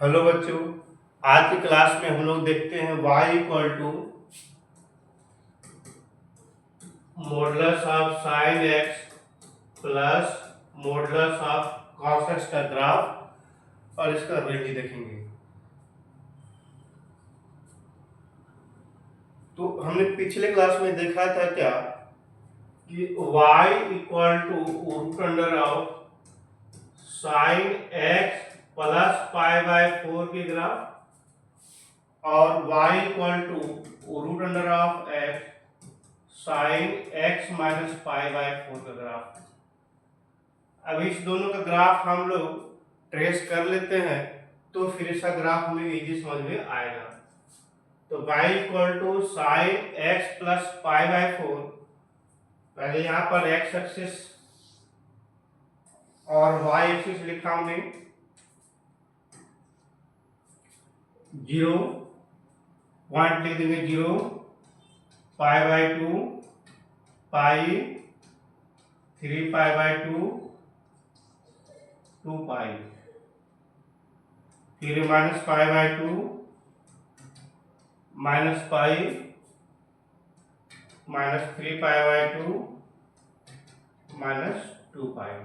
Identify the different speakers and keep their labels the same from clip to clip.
Speaker 1: Hello बच्चों, आज की क्लास में हम लोग देखते हैं y equal to modulus of sine x plus modulus of cos x का ग्राफ और इसका रेंज देखेंगे। तो हमने पिछले क्लास में देखा था क्या कि y equal to root under of sine x plus pi by 4 के ग्राफ और y equal to root under of x sine x minus pi by 4 का ग्राफ। अब इस दोनों का ग्राफ हम लोग ट्रेस कर लेते हैं तो फिर इसका ग्राफ हमें इजी समझ में आएगा। तो y equal to sine x plus pi by 4, पहले यहाँ पर x एक्सिस और y एक्सिस लिखा हमने 0 पॉइंट लिख देंगे 0 पाई बाय 2 पाई 3 पाई बाय 2 2 पाई फिर minus pi by 2 minus pi minus 3 pi by 2 minus 2 पाई।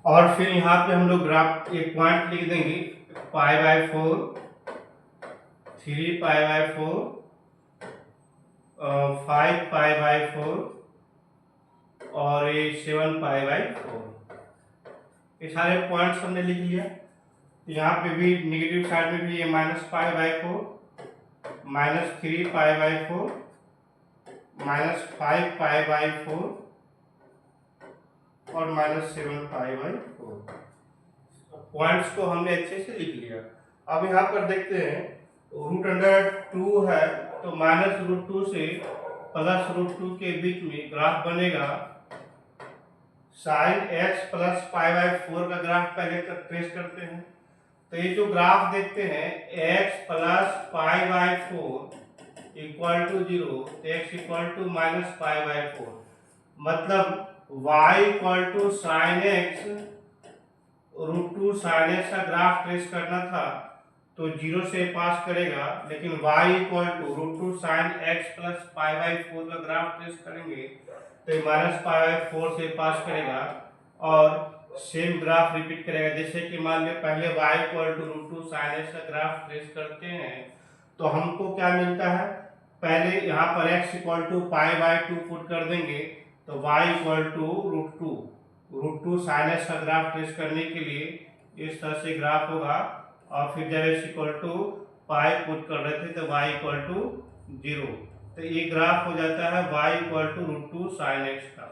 Speaker 1: और फिर यहाँ पे हम लोग ग्राफ एक पॉइंट लिख देंगे पाई by 4 3 pi by 4 5 pi by 4 और ये 7 पाई बाय 4। ये सारे पॉइंट्स हमने लिख लिया। यहाँ पे भी नेगेटिव साइड में भी ये minus pi by 4 minus 3 pi by 4 minus 5 pi by 4 और माइनस 7 पाई बाय 4। पॉइंट्स को हमने अच्छे से लिख लिया। अब यहाँ पर देखते हैं रूट अंडर 2 है तो माइनस रूट 2 से प्लस रूट 2 के बीच में ग्राफ बनेगा। Sign x plus pi by 4 का ग्राफ पहले तक ट्रेस करते हैं। तो ये जो ग्राफ देखते हैं x plus pi by 4 equal to 0, x equal to minus pi by 4, मतलब y equal to sine x root 2 sine x का ग्राफ ट्रेस करना था तो 0 से पास करेगा, लेकिन y equal to root 2 sine x plus pi by 4 का graph trace करेंगे तो माइनस पाई बाय 4 से पास करेगा और सेम ग्राफ रिपीट करेगा। जैसे कि मान लिया पहले y equal to root 2 sine x का ग्राफ ट्रेस करते हैं तो हमको क्या मिलता है, पहले यहाँ पर x equal to pi by 2 put कर देंगे तो y equal to root 2 sine x का ग्राफ ट्रेस करने के लिए इस तरह से ग्राफ होगा। और फिर जब x equal to pi put कर रहे थे तो y इक्वल टू 0, तो ये ग्राफ हो जाता है y equal to root 2 sine x का।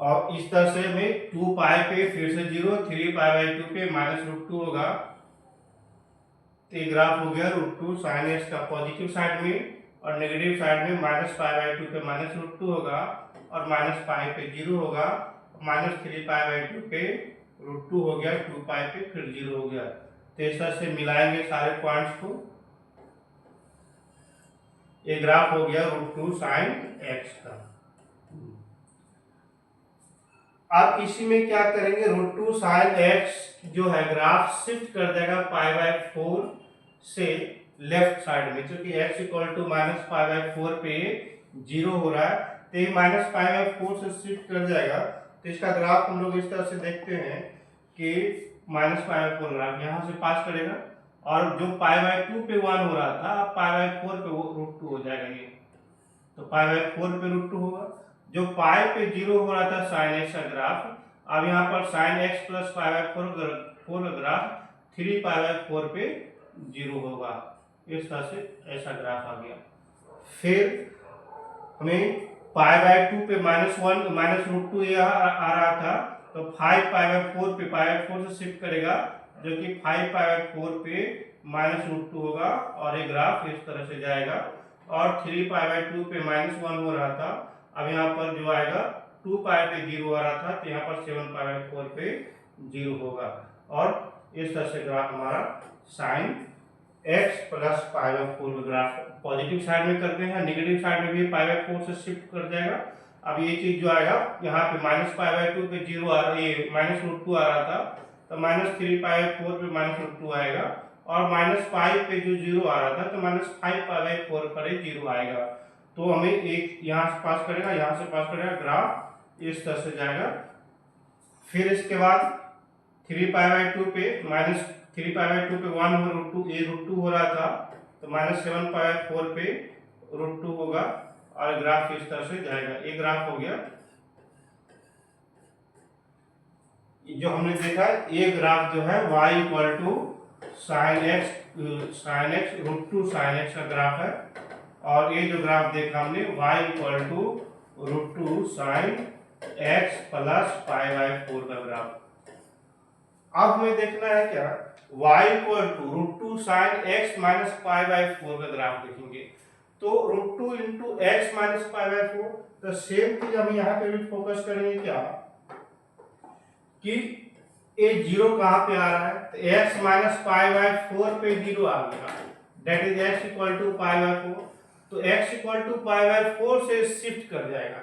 Speaker 1: और इस तरह से में 2 पाई पे फिर से 0, 3 पाई बाय 2 पे माइनस रूट 2 होगा, तो ये ग्राफ हो गया रूट 2 साइन एक्स का पॉजिटिव साइड में, और नेगेटिव साइड में माइनस पाई बाय 2 पे माइनस रूट 2 होगा और माइनस पाई पे 0 होगा, माइनस 3 पाई बाय 2 पे रूट 2 हो गया, 2 पाई पे फिर 0 हो गया। तो इस तरह से मिलाएंगे सारे पॉइंट्स को, ये ग्राफ हो गया रूट 2 साइन एक्स का। अब इसी में क्या करेंगे, रूट 2 साइन एक्स जो है ग्राफ शिफ्ट कर देगा पाई बाय 4 से लेफ्ट साइड में, क्योंकि x equal to minus pi by 4 पे 0 हो रहा है तो ये माइनस पाई बाय 4 से शिफ्ट कर जाएगा। तो इसका ग्राफ हम लोग इस तरह से देखते हैं कि माइनस पाई बाय 4 ग्राफ यहाँ से पास करेगा और जो पाई बाय 2 पे 1 हो रहा था अब पाई बाय 4 पे रूट 2 हो जाएगा ये, तो पाई बाय 4 पे रूट 2 होगा। जो पाई पे 0 हो रहा था साइन एक्स का ग्राफ, अब यहाँ पर sign x plus pi by 4 का ग्राफ 3π/4 पे 0 होगा। इस तरह से ऐसा ग्राफ आ गया। फिर हमें π/2 पे -1 -√2 ये आ रहा था, तो 5π/4 पे π/4 से शिफ्ट करेगा, जो कि 5π/4 पे -√2 होगा और ये ग्राफ इस तरह से जाएगा। और 3π/2 पे -1 हो रहा था, अब यहाँ पर जो आएगा 2π पे 0 आ रहा था, तो यहाँ पर 7π/4 पे 0 होगा। और इस तरह से ग्राफ हमारा sin x plus π/4 graph positive side में करते हैं, नेगेटिव साइड में भी π/4 से शिफ्ट कर जाएगा। अब ये चीज जो आएगा यहाँ पे -π/2 पे 0 आ रहा है, ये -√2 आ रहा था, तो -3π/4 पे -√2 आएगा, और -π पे जो 0 आ रहा था तो -5π/4 पर 0 आएगा। तो हमें एक यहाँ से पास करेगा, यहाँ से पास करेगा, ग्राफ इस तरह से जाएगा। फिर इसके बाद 3π/2 पे 3π/2 पे 1/√2 हो रहा था, तो -7π/4 पे √2 होगा, और ग्राफ इस तरह से जाएगा। ये ग्राफ हो गया जो हमने देखा। ये ग्राफ जो है y = sin x √2 sin x का ग्राफ है, और ये जो ग्राफ देखा हमने y = √2 sin x प्लस π/4 का ग्राफ। अब हमें देखना है क्या, y = √2 sin x माइनस π/4 का ग्राफ देखेंगे। तो √2 इंटू एक्स माइनस π/4, तो सेम चीज हम यहाँ पे भी फोकस करेंगे क्या, कि ये 0 कहाँ पे आ रहा है, तो x माइनस π/4 पे 0 आ गया, दैट इज x = π/4। तो x = π/4 से शिफ्ट कर जाएगा,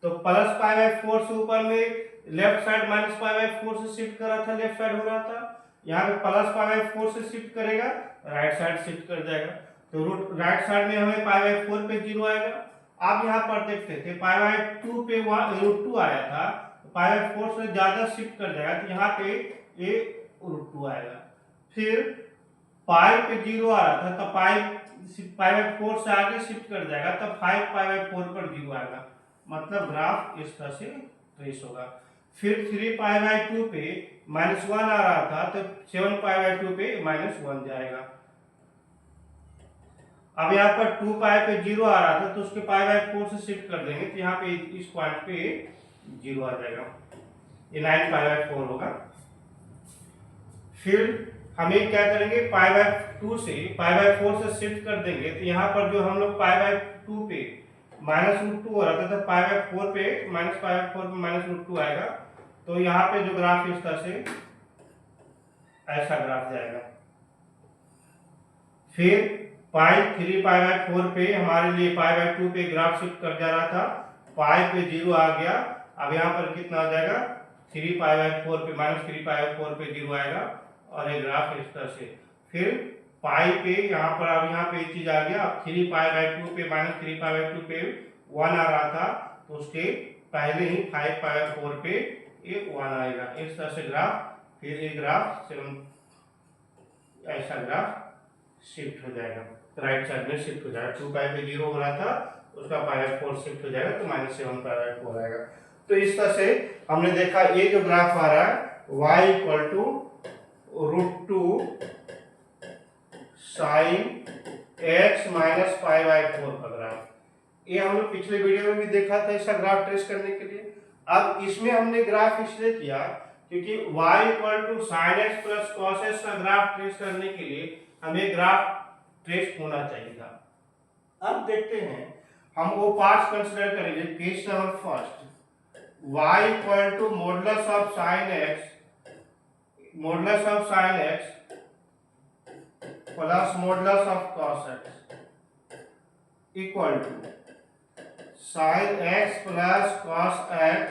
Speaker 1: तो प्लस π/4 से ऊपर में लेफ्ट साइड माइनस π/4 से शिफ्ट कर रहा था, लेफ्ट साइड हो रहा था, यहाँ पे प्लस π/4 से शिफ्ट करेगा, राइट साइड शिफ्ट कर जाएगा। तो राइट साइड में हमें π/4 पे 0 आएगा। आप यहाँ पर देखते थे π/2 पे √2 आया था, π/4 से ज्यादा शिफ्ट कर जाएगा, तो यहाँ पे ये √2 आएगा। फिर पाई पे 0 आ रहा था, तो π/4 से आगे शिफ्ट कर जाएगा, तो 5π/4 पर 0 आएगा, मतलब ग्राफ इस तरह से ट्रेस होगा। फिर 3π/2 पे -1 आ रहा था, तो 7π/2 पे -1 जाएगा। अब यहाँ पर 2π पे 0 आ रहा था, तो उसके π/4 से शिफ्ट कर देंगे, तो यहाँ पे इस पॉइंट पे 0 आ जाएगा, ये 9π/4 होगा। फिर हमें क्या करेंगे, π/2 से π/4 से शिफ्ट कर देंगे, तो यहाँ पर जो हम लोग π/2 पे -√2 हो रहा था, तो π/4 पे -π/4 पे -√2 आएगा। तो यहाँ पे जो ग्राफ इस तरह से ऐसा ग्राफ जाएगा। फिर 3π/4 पे हमारे लिए π/2 पे ग्राफ शिफ्ट कर जा रहा था, पाई पे 0 आ गया, अब यहाँ पर कितना आ जाएगा, 3π/4 पे -3π/4 पे 0 आएगा, और ये ग्राफ इस तरह से। फिर पाई पे यहाँ पर अब यहाँ पे चीज आ गया, 3π/2 पे -3π/2 पे 1 आ रहा था, तो उसके पहले ही 5π/4 पे ये 1 आएगा, इस तरह से ग्राफ। फिर ये ग्राफ ऐसा ग्राफ शिफ्ट हो जाएगा, राइट साइड में शिफ्ट हो जाएगा। 2π पे 0 हो रहा था, उसका π/4 शिफ्ट हो जाएगा, तो -7π/4 आएगा। तो इस तरह से हमने देखा ये जो ग्राफ आ रहा है y = √2 sin x माइनस π/4 का ग्राफ, ये हम लोग पिछले वीडियो में भी देखा था ऐसा ग्राफ ट्रेस करने के लिए। अब इसमें हमने ग्राफ इसलिए किया क्योंकि y = sin x plus cos x का ग्राफ ट्रेस करने के लिए हमें ग्राफ ट्रेस होना चाहिए था। अब देखते हैं हम वो पार्ट्स कंसीडर करेंगे। Case number first, y = modulus of sin x plus modulus of cos x equal to sin x plus cos x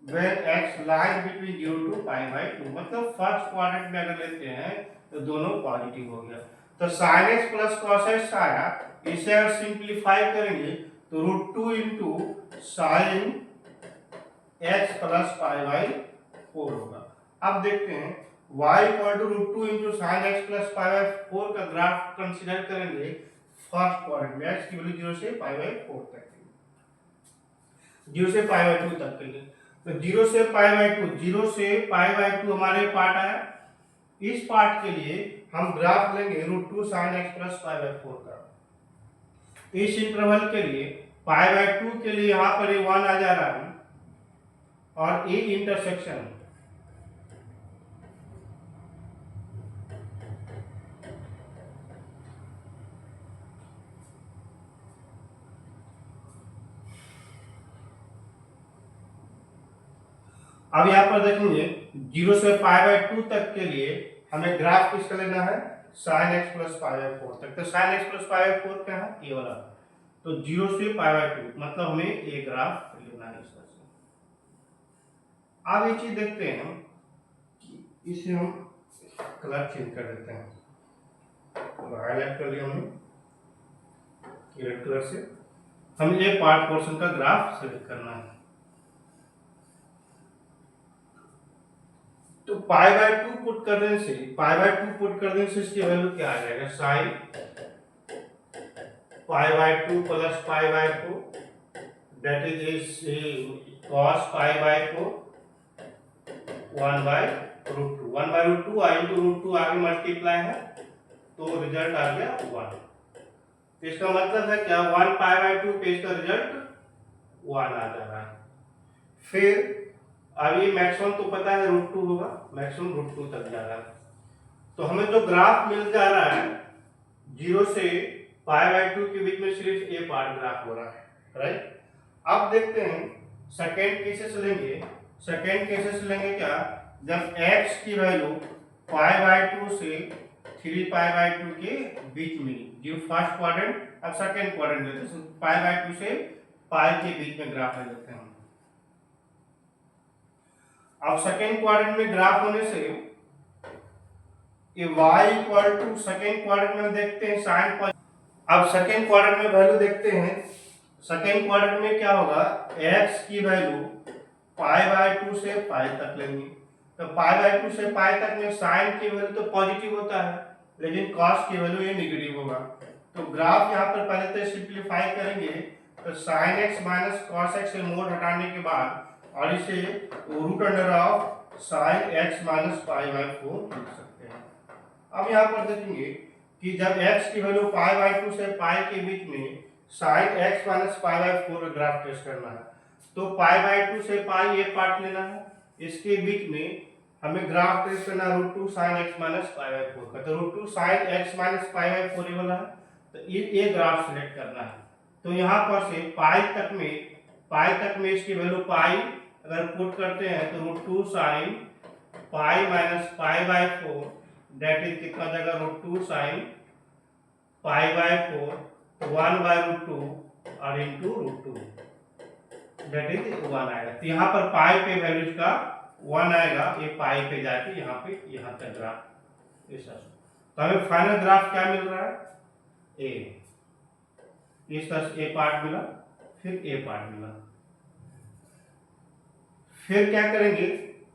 Speaker 1: when x lies between 0 to π/2। मतलब फर्स्ट क्वाड्रेंट में अगर लेते हैं तो दोनों पॉजिटिव हो गया, तो sin x plus cos x आया, इसे अगर सिंप्लीफाई करेंगे तो √2 इंटू sin x प्लस π/4 होगा। अब देखते हैं y = √2 into sin x plus π/4 का ग्राफ कंसीडर करेंगे फर्स्ट क्वाड्रेंट में, x की वैल्यू 0 से π/4 तक, 0 से π/2 तक के लिए। तो 0 से π/2 हमारे पार्ट आया, इस पार्ट के लिए हम ग्राफ लेंगे √2 sin x plus pi by 4 का। इस इंटरवल के लिए पाई बाई 2 के लिए यहाँ पर ये 1 आ जा रहा है और ये इंटरसेक्शन अब यहाँ पर देखेंगे 0 से पाई बाई 2 तक के लिए हमें ग्राफ किसका लेना है sin x plus pi by 4 तक। तो sin x plus pi by 4 क्या है ये वाला, तो 0 से पाई बाई 2 मतलब हमें ये ग्राफ लेना है इस तरह से। अब ये चीज देखते हैं कि इसे हम कलर चेंज कर देते हैं, तो हाईलाइट कर लिया हमने रेड कलर से। हमें ये पार्ट पोर्शन का ग्राफ सेलेक्ट करना है। तो पाई बाई 2 पुट करने से इसकी वैल्यू क्या आ जाएगा sine pi by 2 plus pi by 4 that is cos pi by 4 1 by √2 1 by √2 into √2 आगे मल्टीप्लाई है तो रिजल्ट आ गया 1। तो इसका मतलब है क्या 1 पाई बाई 2 पे इसका रिजल्ट 1 आ जा रहा है। फिर अब ये मैक्सिमम तो पता है √2 होगा, मैक्सिमम √2 तक जा रहा है। तो हमें जो ग्राफ मिल जा रहा है 0 से पाई बाई 2 के बीच में सिर्फ ये पार्ट ग्राफ हो रहा है, राइट। अब देखते हैं सेकेंड केसेस लेंगे। सेकेंड केसेस लेंगे क्या, जब x की वैल्यू पाई बाई 2 से 3 पाई बाई 2 के बीच में, जो फर्स्ट क्वाड्रेंट, अब सेकेंड क्वाड्रेंट लेते हैं, पाई बाई 2 से पाई के बीच में ग्राफ ले लेते हैं। अब सेकेंड क्वाड्रेंट में ग्राफ होने से ये y equal to second quadrant में देखते हैं साइन। अब सेकेंड क्वाड्रेंट में वैल्यू देखते हैं। सेकेंड क्वाड्रेंट में क्या होगा, x की वैल्यू पाई बाई 2 से पाई तक लेंगे। तो पाई बाई 2 से पाई तक में साइन की वैल्यू तो पॉजिटिव होता है, लेकिन कॉस की वैल्यू ये नेगेटिव होगा। तो ग्राफ यहाँ पर पहले तो सिंप्लीफाई करेंगे, तो sine x minus cos x से मोड हटाने के बाद और इसे root under of sine x minus pi by 4 लिख सकते हैं। अब यहाँ पर देखेंगे कि जब x की वैल्यू पाई बाई 2 से पाई के बीच में sine x minus pi by 4 का ग्राफ ट्रेस करना है, तो पाई बाई 2 से पाई ये पार्ट लेना है, इसके बीच में हमें ग्राफ ट्रेस करना √2 sine x minus pi by 4 का। तो √2 sine x minus pi by 4 वाला है, तो ये ग्राफ सिलेक्ट करना है। तो यहाँ पर से पाई तक में इसकी वैल्यू पाई अगर पुट करते हैं तो √2 sine pi minus pi by 4 that is कितना जाएगा √2 साइन पाई बाई 4 1 बाई √2 और इंटू √2 दैट इज 1 आएगा। तो यहाँ पर पाई पे वैल्यू का 1 आएगा, ये पाई पे जाके यहाँ तक ग्राफ ऐसा। तो हमें फाइनल ग्राफ क्या मिल रहा है, इस तरह से ए पार्ट मिला, फिर ए पार्ट मिला। फिर क्या करेंगे,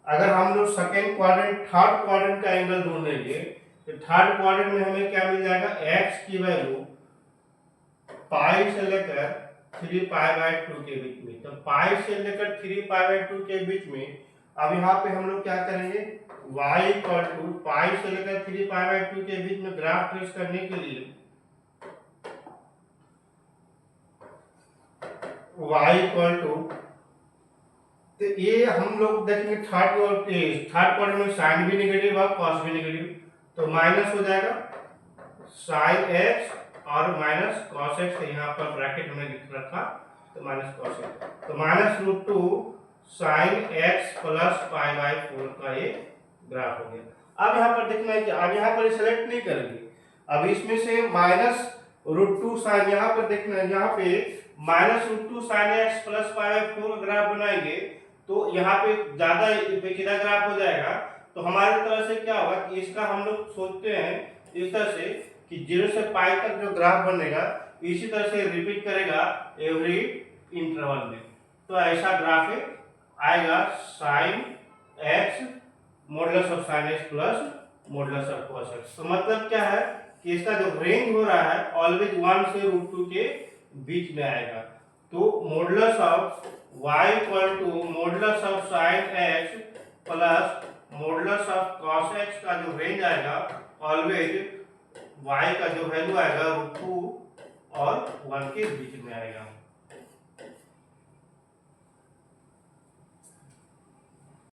Speaker 1: अगर हम लोग सेकेंड क्वाड्रेंट थर्ड क्वाड्रेंट का एंगल ढूंढ लेंगे, तो थर्ड क्वाड्रेंट में हमें क्या मिल जाएगा, x की वैल्यू पाई से लेकर 3 पाई बाई 2 के बीच में। तो पाई से लेकर 3 पाई बाई 2 के बीच में अब यहाँ पे हम लोग क्या करेंगे, y इक्वल टू पाई से लेकर 3 पाई बाई 2 के बीच में ग्राफ ट्रेस करने के लिए y इक्वल टू, तो ये हम लोग देखेंगे थर्ड क्वाड्रेंट में साइन भी नेगेटिव और कॉस भी नेगेटिव, तो माइनस हो जाएगा साइन x और माइनस कॉस x। तो यहाँ पर ब्रैकेट हमने लिख रखा, तो माइनस कॉस x, तो minus √2 sine x plus pi by 4 का ये ग्राफ हो गया। अब यहाँ पर देखना है कि अब यहाँ पर सेलेक्ट नहीं करेंगे, अब इसमें से माइनस √2 साइन, यहाँ पर देखना है, यहाँ पे minus √2 sine x plus pi by 4 का ग्राफ बनाएंगे तो यहाँ पे ज्यादा पेचीदा ग्राफ हो जाएगा। तो हमारी तरह से क्या होगा कि इसका हम लोग सोचते हैं इस तरह से कि 0 से पाई तक जो ग्राफ बनेगा इसी तरह से रिपीट करेगा एवरी इंटरवल में। तो ऐसा ग्राफ आएगा sine x modulus of sine x plus modulus of cos x। तो मतलब क्या है कि इसका जो रेंज हो रहा है ऑलवेज 1 से √2 के बीच में आएगा। तो modulus of y equal to modulus of sine x plus modulus of cos x का जो रेंज आएगा ऑलवेज y का जो वैल्यू आएगा √2 और 1 के बीच में आएगा।